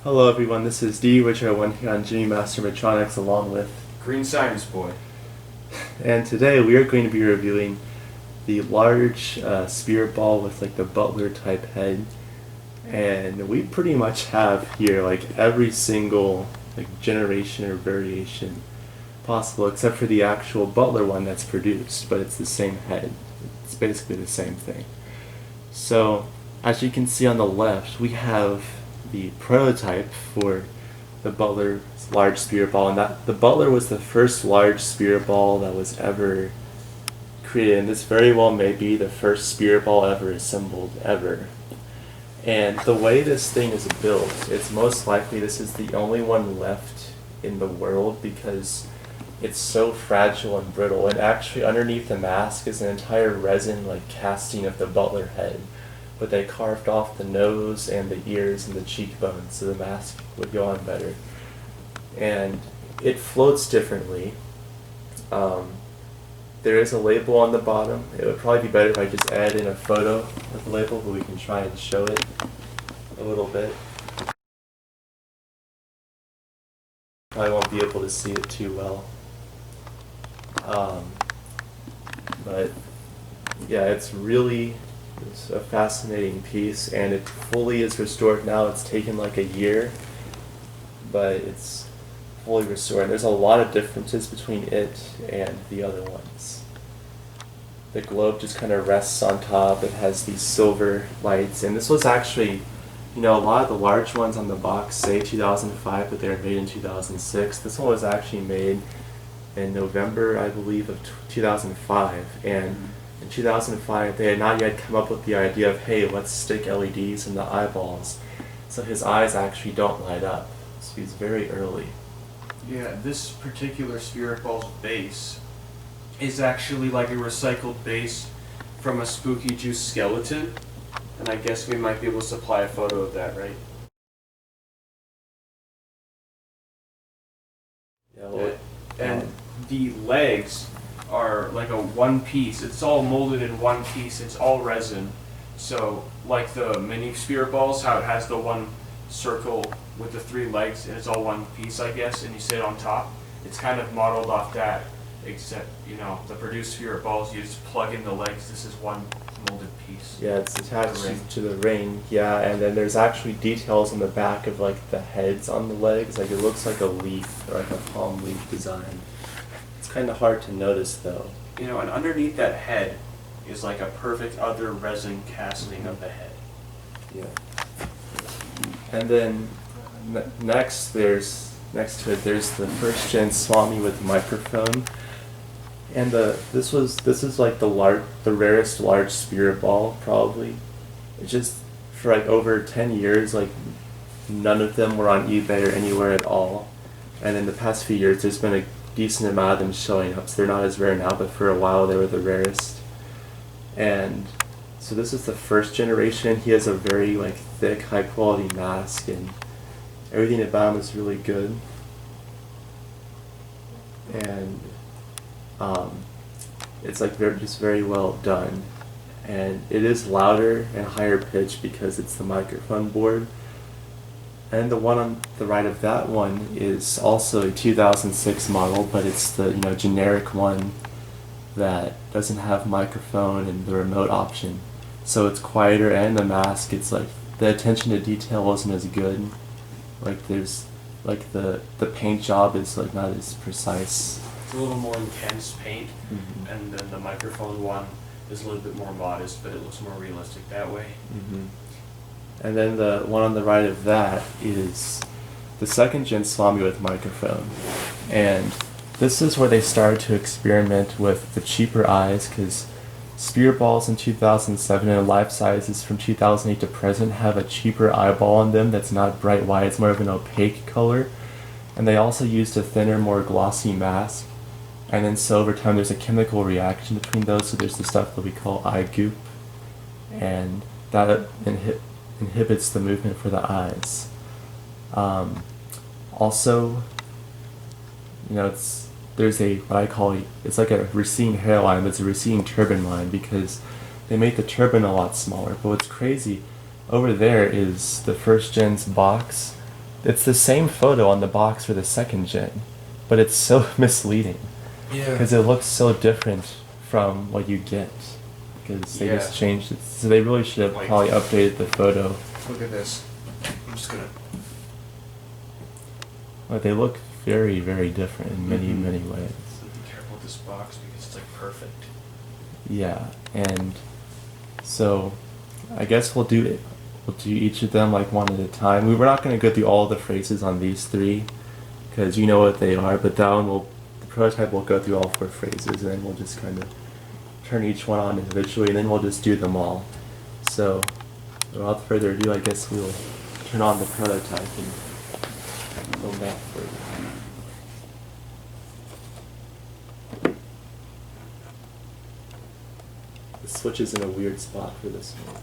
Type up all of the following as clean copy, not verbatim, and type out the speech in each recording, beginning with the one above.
Hello everyone, this is D, which I went here on Gemmy Animatronics along with. Green Science Boy. And today we are going to be reviewing the large spirit ball with like the Butler type head. And we pretty much have here like every single like generation or variation possible except for the actual Butler one that's produced, but it's the same head. It's basically the same thing. So as you can see on the left, we have the prototype for the Butler large spirit ball, and that the Butler was the first large spirit ball that was ever created, and this very well may be the first spirit ball ever assembled ever. And the way this thing is built, it's most likely this is the only one left in the world because it's so fragile and brittle, and actually underneath the mask is an entire resin like casting of the Butler head, but they carved off the nose and the ears and the cheekbones so the mask would go on better. And it floats differently. There is a label on the bottom. It would probably be better if I just add in a photo of the label, but we can try and show it a little bit. Probably won't be able to see it too well. But yeah, it's a fascinating piece, and it fully is restored now. It's taken like a year, but it's fully restored. And there's a lot of differences between it and the other ones. The globe just kind of rests on top. It has these silver lights, and this was actually, a lot of the large ones on the box say 2005, but they were made in 2006. This one was actually made in November, I believe, of 2005, and in 2005, they had not yet come up with the idea of, hey, let's stick LEDs in the eyeballs, so his eyes actually don't light up. So he's very early. Yeah, this particular spirit ball's base is actually like a recycled base from a Spooky Juice skeleton, and I guess we might be able to supply a photo of that, right? Yeah, and the legs are like a one piece. It's all molded in one piece. It's all resin. So like the mini spirit balls, how it has the one circle with the three legs and it's all one piece, I guess, and you sit on top. It's kind of modeled off that, except the produced spirit balls, you just plug in the legs. This is one molded piece. Yeah, it's attached to the ring. Yeah, and then there's actually details on the back of like the heads on the legs. Like it looks like a leaf or like a palm leaf design. It's kind of hard to notice though. And underneath that head is like a perfect other resin casting of the head. Yeah. And then next to it there's the first gen Swami with microphone. And this is like the rarest large spirit ball probably. It's just for like over 10 years, like none of them were on eBay or anywhere at all. And in the past few years there's been a decent amount of them showing up, so they're not as rare now, but for a while they were the rarest. And so this is the first generation. He has a very like thick, high quality mask, and everything about him is really good. And it's like just very well done. And it is louder and higher pitched because it's the microphone board. And the one on the right of that one is also a 2006 model, but it's the generic one that doesn't have microphone and the remote option. So it's quieter, and the mask, it's like the attention to detail isn't as good. Like there's like the paint job is like not as precise. It's a little more intense paint, and then the microphone one is a little bit more modest, but it looks more realistic that way. And then the one on the right of that is the second gen Swami with microphone. And this is where they started to experiment with the cheaper eyes, because spirit balls in 2007 and life sizes from 2008 to present have a cheaper eyeball on them that's not bright white, it's more of an opaque color. And they also used a thinner, more glossy mask. And then so over time there's a chemical reaction between those, so there's the stuff that we call eye goop, and that inhibits the movement for the eyes. Also, there's what I call, it's like a receding hairline, but it's a receding turban line because they made the turban a lot smaller. But what's crazy, over there is the first gen's box it's the same photo on the box for the second gen, but it's so misleading Yeah. because it looks so different from what you get because they just Yeah. changed it. So they really should have Like- probably updated the photo. Look at this. I'm just gonna. But they look very, very different in many, Mhm. many ways. Be careful with this box because it's like perfect. Yeah, and so I guess we'll do each of them like one at a time. We're not going to go through all the phrases on these three because you know what they are, but that one the prototype will go through all 4 phrases and then we'll just kind of turn each one on individually and then we'll just do them all. So without further ado, I guess we'll turn on the prototype and go back further. The switch is in a weird spot for this one.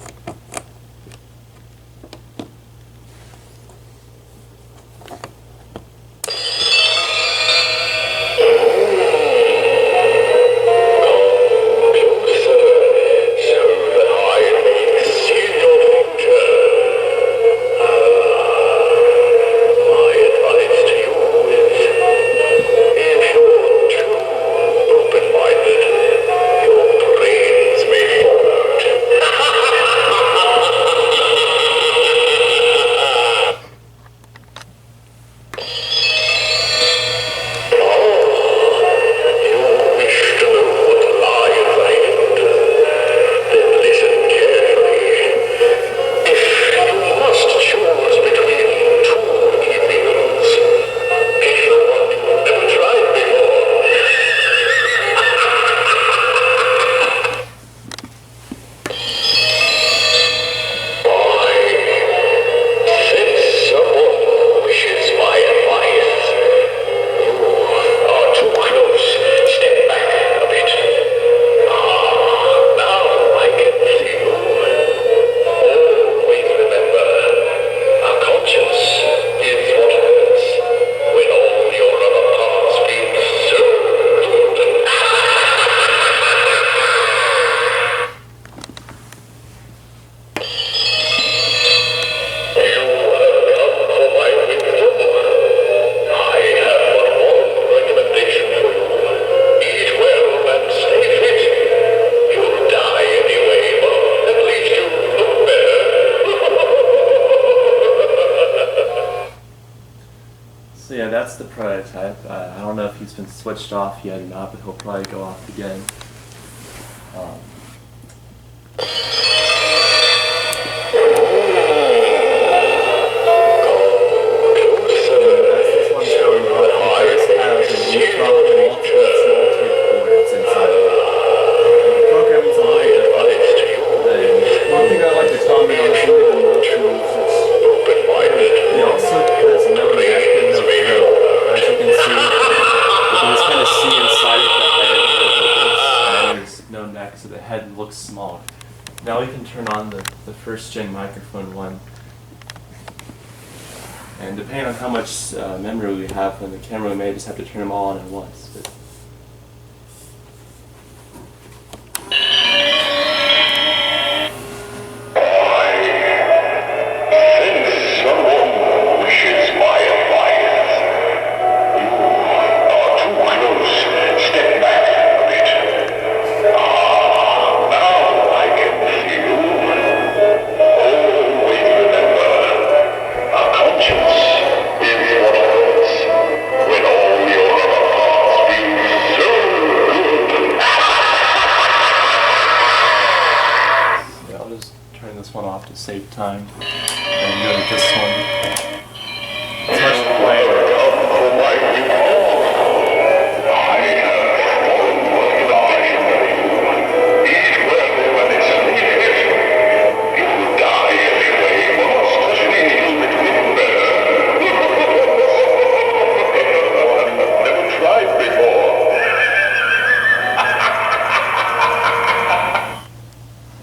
So yeah, that's the prototype. I don't know if he's been switched off yet or not, but he'll probably go off again. As this one's going off, it just has an EEPROM and multiple small tape boards inside of it. And the programming's a little different. One thing I'd like to comment on some of the motions is It also has no neck and no throat. As you can see, you can just kind of see inside of the head where it opens, and there's no neck, so the head looks small. Now we can turn on the first gen microphone one. And depending on how much memory we have on the camera, we may just have to turn them all on at once. But I'll just turn this one off to save time and go to this one. It's much quieter.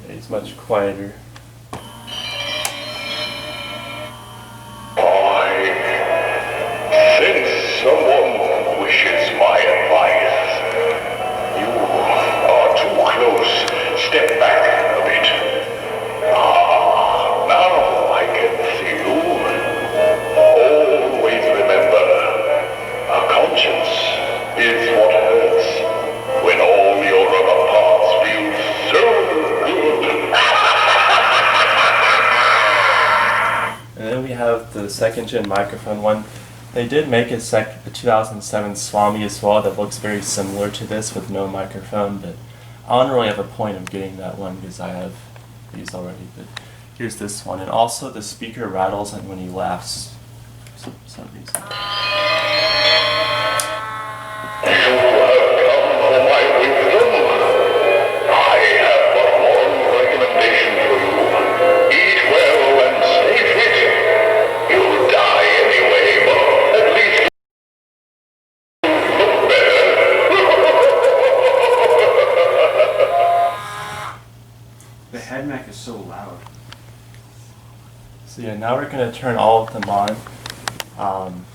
It's much quieter. And then we have the second gen microphone one. They did make a 2007 Swami as well that looks very similar to this with no microphone, but I don't really have a point of getting that one because I have these already. But here's this one, and also the speaker rattles and when he laughs for some reason. The head mic is so loud. So yeah, now we're going to turn all of them on.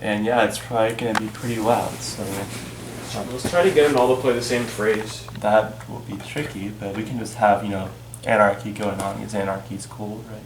And yeah, it's probably going to be pretty loud. So Let's try to get them all to play the same phrase. that will be tricky, but we can just have, you know, anarchy going on because anarchy is cool, right?